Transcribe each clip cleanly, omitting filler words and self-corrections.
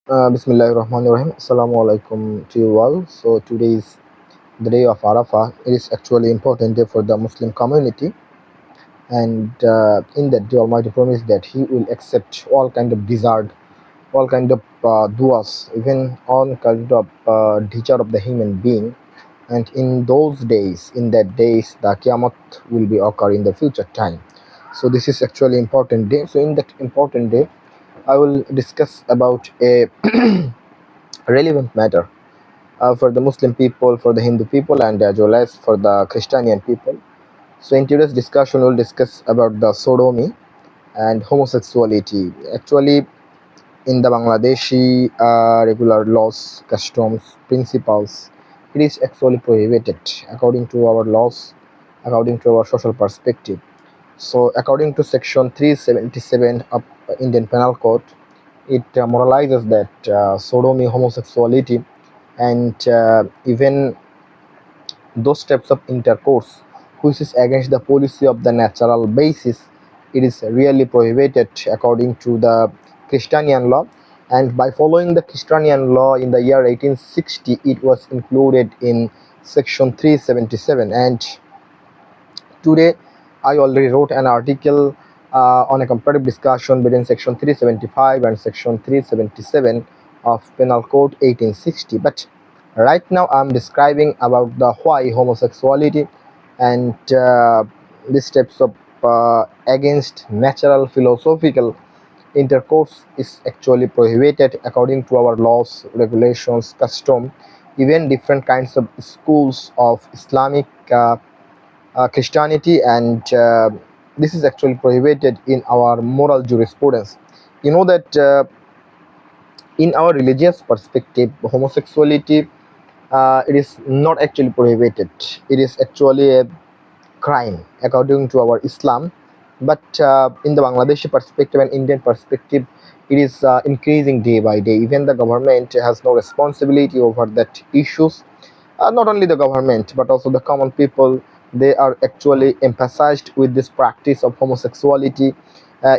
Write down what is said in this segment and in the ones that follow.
Bismillahirrahmanirrahim. Assalamu alaikum to you all. So today is the day of Arafah. It is actually important day for the Muslim community, and in that day, Almighty promised that He will accept all kind of desire, all kind of duas, even all kind of desire of the human being. And in those days, in that days, the Qiyamah will be occur in the future time. So this is actually important day. So in that important day, I will discuss about a relevant matter for the Muslim people, for the Hindu people, and as well as for the Christian people. So, in today's discussion, we'll discuss about the sodomy and homosexuality. Actually, in the Bangladeshi regular laws, customs, principles, it is actually prohibited according to our laws, according to our social perspective. So, according to Section 377 of Indian Penal Code, it moralizes that sodomy, homosexuality, and even those types of intercourse which is against the policy of the natural basis, it is really prohibited according to the Christian law. And by following the Christian law in the year 1860, it was included in section 377. And today I already wrote an article on a comparative discussion between section 375 and section 377 of penal code 1860. But right now I'm describing about the why homosexuality and these steps of against natural philosophical intercourse is actually prohibited according to our laws, regulations, custom, even different kinds of schools of Islamic Christianity, and this is actually prohibited in our moral jurisprudence. You know that in our religious perspective, homosexuality, it is not actually prohibited. It is actually a crime according to our Islam. But in the Bangladeshi perspective and Indian perspective, it is increasing day by day. Even the government has no responsibility over that issues. Not only the government but also the common people, they are actually emphasized with this practice of homosexuality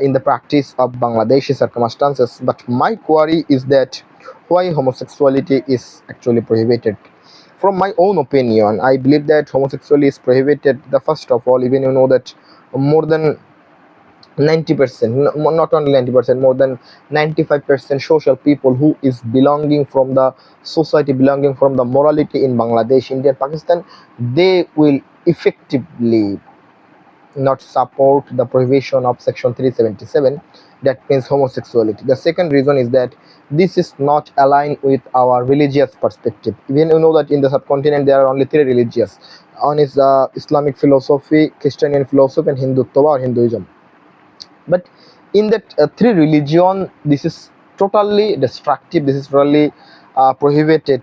in the practice of Bangladeshi circumstances. But my query is that why homosexuality is actually prohibited. From my own opinion, I believe that homosexuality is prohibited. The first of all, even you know that more than 90%, not only 90%, more than 95% social people who is belonging from the society, belonging from the morality in Bangladesh, India, Pakistan, they will effectively not support the prohibition of section 377, that means homosexuality. The second reason is that this is not aligned with our religious perspective. Even you know that in the subcontinent there are only three religions. One is Islamic philosophy, Christian philosophy, and Hindutva or Hinduism. But in that three religion, this is totally destructive. This is really prohibited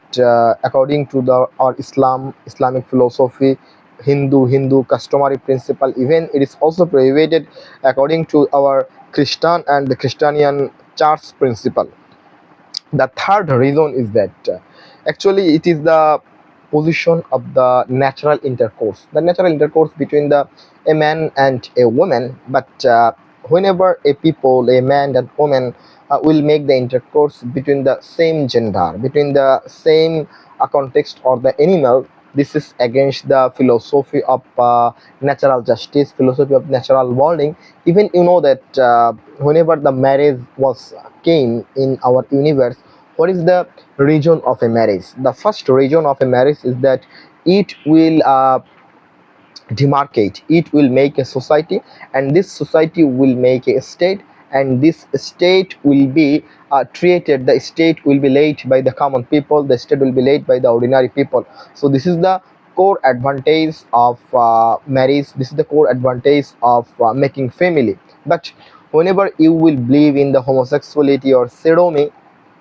according to the or Islamic philosophy, Hindu customary principle. Even it is also prohibited according to our Christian and the Christian church principle. The third reason is that actually it is the position of the natural intercourse, between the a man and a woman. But whenever a people, a man and woman, will make the intercourse between the same gender, between the same context or the animal, this is against the philosophy of natural justice, philosophy of natural bonding. Even you know that whenever the marriage was came in our universe, what is the region of a marriage? The first region of a marriage is that it will demarcate, it will make a society, and this society will make a state, and this state will be created. The state will be led by the common people, the state will be led by the ordinary people. So this is the core advantage of marriage, this is the core advantage of making family. But whenever you will believe in the homosexuality or sodomy,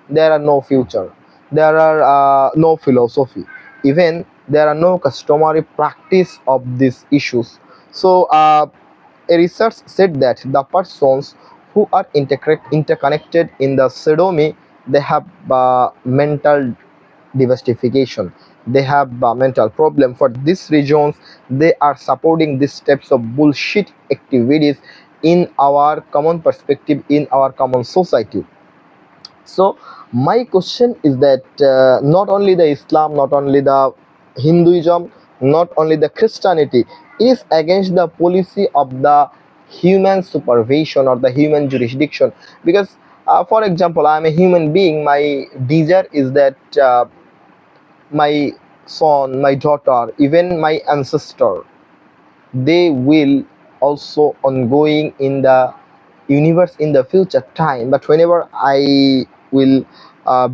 there are no future, there are no philosophy, even there are no customary practice of these issues. So a research said that the persons who are interconnected in the sodomy, they have mental diversification, they have mental problem. For these regions, they are supporting these steps of bullshit activities in our common perspective, in our common society. So my question is that not only the Islam, not only the Hinduism, not only the Christianity is against the policy of the human supervision or the human jurisdiction. Because for example, I am a human being. My desire is that my son, my daughter, even my ancestor, they will also ongoing in the universe in the future time. But whenever I will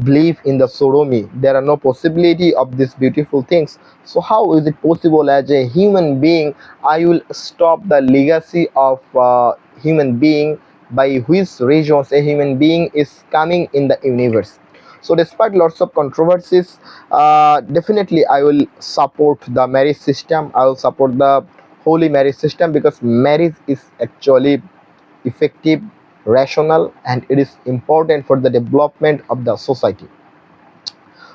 believe in the sodomy, there are no possibility of these beautiful things. So how is it possible as a human being I will stop the legacy of human being by which regions a human being is coming in the universe? So despite lots of controversies, definitely I will support the marriage system. I will support the holy marriage system because marriage is actually effective, rational, and it is important for the development of the society.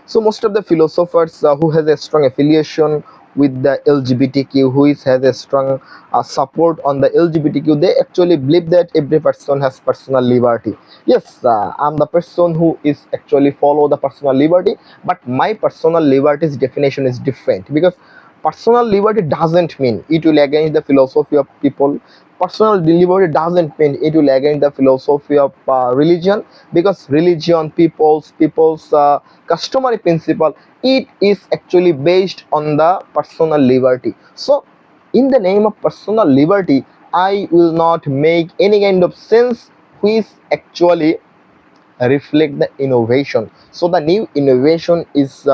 So most of the philosophers who has a strong affiliation with the LGBTQ, has a strong support on the LGBTQ, they actually believe that every person has personal liberty. Yes, I'm the person who is actually follow the personal liberty, but my personal liberty's definition is different because personal liberty doesn't mean it will against the philosophy of people. Personal liberty doesn't mean it will against the philosophy of religion, because religion, people's customary principle, it is actually based on the personal liberty. So in the name of personal liberty, I will not make any kind of sense which actually reflect the innovation. So the new innovation is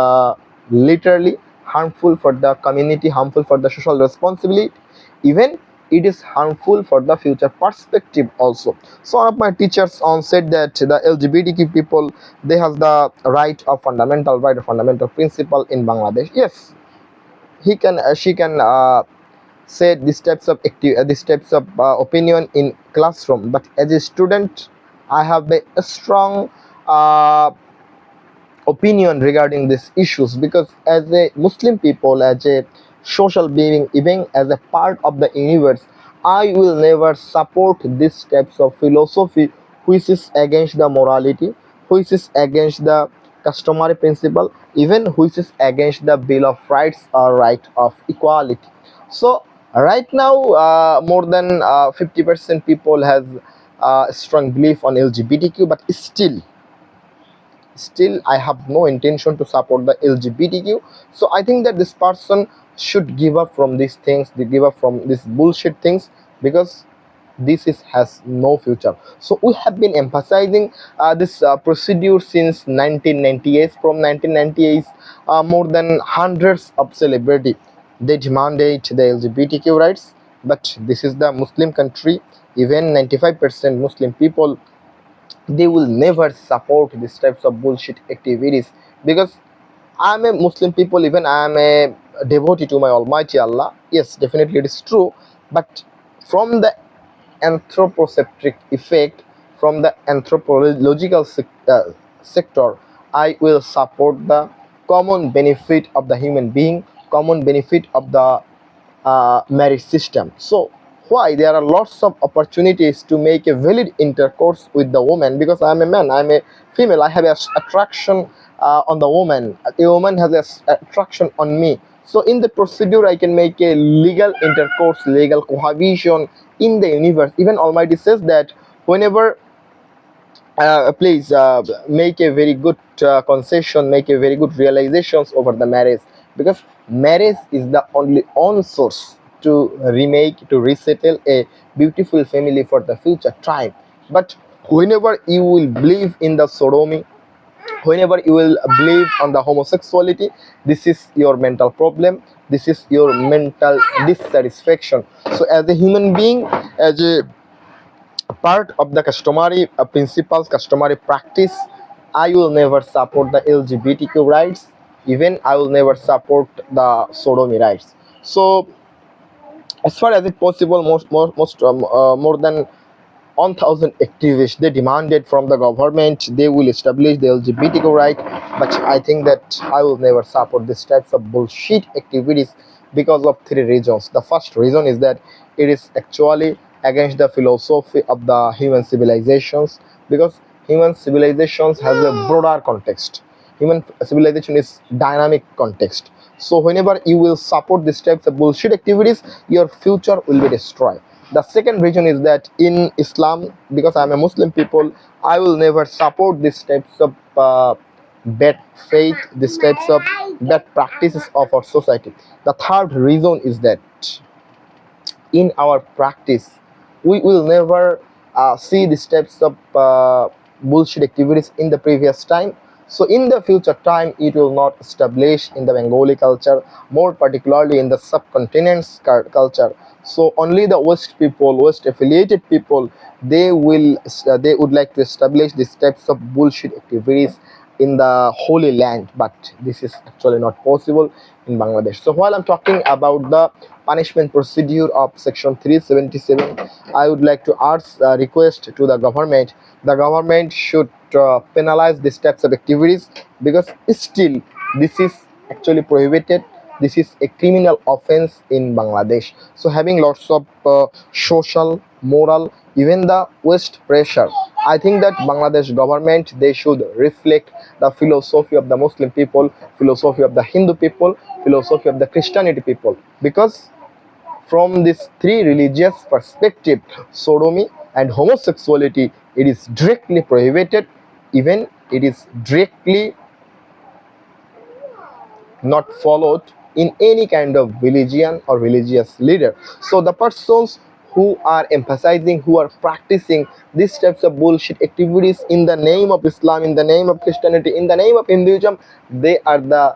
literally harmful for the community, harmful for the social responsibility, even it is harmful for the future perspective also. So one of my teachers on said that the LGBTQ people, they have the right of fundamental principle in Bangladesh. Yes, he can she can say these types of opinion in classroom, but as a student I have a strong uh, opinion regarding these issues, because as a Muslim people, as a social being, even as a part of the universe, I will never support these types of philosophy which is against the morality, which is against the customary principle, even which is against the Bill of Rights or right of equality. So right now, more than 50% people has a strong belief on LGBTQ, but still I have no intention to support the LGBTQ. So I think that this person should give up from these things, they give up from these bullshit things, because this is has no future. So we have been emphasizing this procedure since 1998. From 1998, more than hundreds of celebrity, they demanded the LGBTQ rights. But this is the Muslim country, even 95% Muslim people, they will never support these types of bullshit activities, because I'm a Muslim people, even I am a devotee to my Almighty Allah. Yes, definitely it is true, but from the anthropocentric effect, from the anthropological sector, I will support the common benefit of the human being, common benefit of the marriage system. So why there are lots of opportunities to make a valid intercourse with the woman, because I'm a man, I'm a female, I have a attraction on the woman, a woman has a attraction on me. So in the procedure I can make a legal intercourse, legal cohabitation in the universe. Even Almighty says that whenever please make a very good concession, make a very good realizations over the marriage, because marriage is the only on source to remake, to resettle a beautiful family for the future time. But whenever you will believe in the sodomy, whenever you will believe on the homosexuality, this is your mental problem, this is your mental dissatisfaction. So as a human being, as a part of the customary principles, customary practice, I will never support the LGBTQ rights. Even I will never support the sodomy rights. So, as far as it possible, more than 1,000 activists, they demanded from the government they will establish the LGBTQ right. But I think that I will never support these types of bullshit activities because of three reasons. The first reason is that it is actually against the philosophy of the human civilizations, because human civilizations has a broader context. Human civilization is dynamic context. So whenever you will support these types of bullshit activities, your future will be destroyed. The second reason is that in Islam, because I'm a Muslim people, I will never support these types of bad faith, these types of bad practices of our society. The third reason is that in our practice we will never see these types of bullshit activities in the previous time. So in the future time it will not establish in the Bengali culture, more particularly in the subcontinent's culture. So only the West people, West affiliated people, they would like to establish these types of bullshit activities in the holy land, but this is actually not possible in Bangladesh. So while I'm talking about the punishment procedure of section 377, I would like to ask a request to the government. The government should penalize these types of activities, because still this is actually prohibited. This is a criminal offense in Bangladesh. So having lots of social, moral, even the West pressure, I think that Bangladesh government, they should reflect the philosophy of the Muslim people, philosophy of the Hindu people, philosophy of the Christianity people, because from this three religious perspective, sodomy and homosexuality, it is directly prohibited. Even it is directly not followed in any kind of religion or religious leader. So the persons who are emphasizing, who are practicing these types of bullshit activities in the name of Islam, in the name of Christianity, in the name of Hinduism, they are the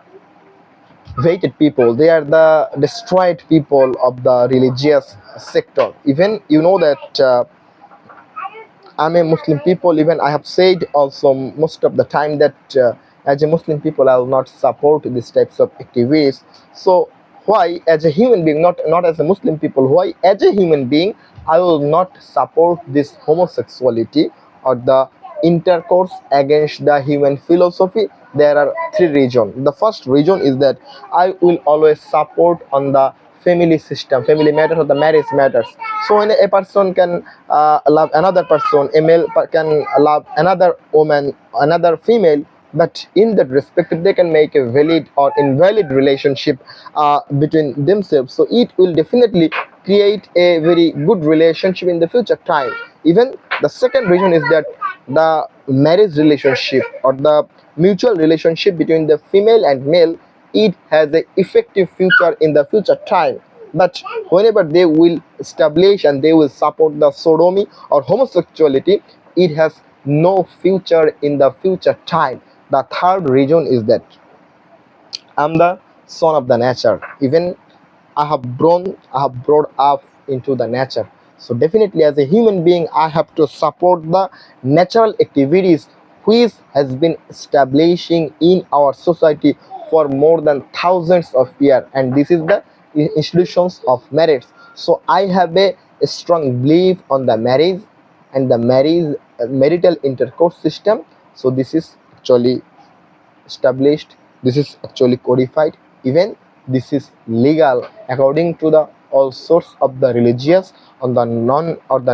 hated people, they are the destroyed people of the religious sector. Even you know that I'm a Muslim people. Even I have said also most of the time that as a Muslim people, I will not support these types of activities. So why, as a human being, not as a Muslim people, why as a human being I will not support this homosexuality or the intercourse against the human philosophy? There are three reasons. The first reason is that I will always support on the family system, family matters, or the marriage matters. So when a person can love another person, a male can love another woman, another female, but in that respect they can make a valid or invalid relationship between themselves, so it will definitely create a very good relationship in the future time. Even the second reason is that the marriage relationship or the mutual relationship between the female and male, it has a effective future in the future time. But whenever they will establish and they will support the sodomy or homosexuality, it has no future in the future time. The third reason is that I'm the son of the nature. Even I have brought up into the nature. So definitely as a human being, I have to support the natural activities which has been establishing in our society for more than thousands of years, and this is the institutions of marriage. So I have a strong belief on the marriage and the marriage marital intercourse system. So this is actually established, this is actually codified, even this is legal according to the all sorts of the religious on the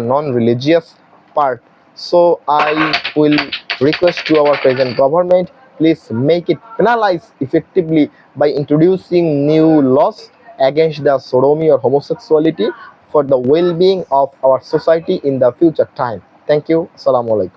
non-religious part. So I will request to our present government, please make it penalize effectively by introducing new laws against the sodomy or homosexuality for the well-being of our society in the future time. Thank you. Assalamu alaikum.